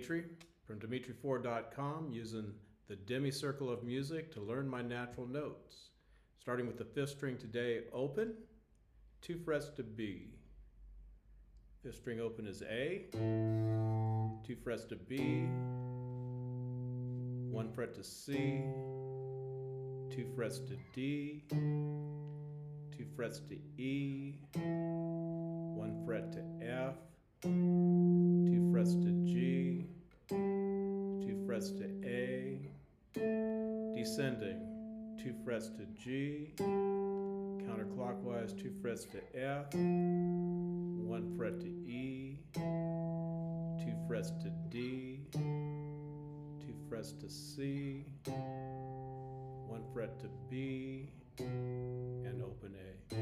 Demi-Circle from Demi-Circle.com, using the Demi-Circle of music to learn my natural notes. Starting with the 5th string today, open, 2 frets to B. 5th string open is A, 2 frets to B, 1 fret to C, 2 frets to D, 2 frets to E, 1 fret to F, 2 frets to G, 2 frets to A, descending, 2 frets to G, counterclockwise, 2 frets to F, 1 fret to E, 2 frets to D, 2 frets to C, 1 fret to B, and open A. So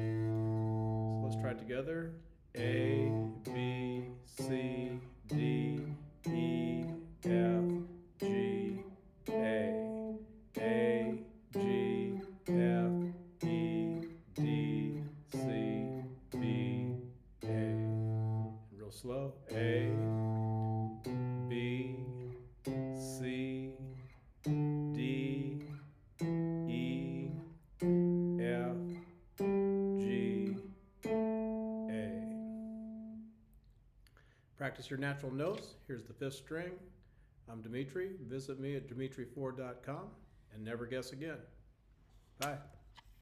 let's try it together. A, B, C, D, E, F, G, A, G, F, E, D, C, B, A. And real slow. A, B, C, D, E, F, G, A. Practice your natural notes. Here's the 5th string. I'm Dimitri. Visit me at Demi-Circle.com and never guess again. Bye.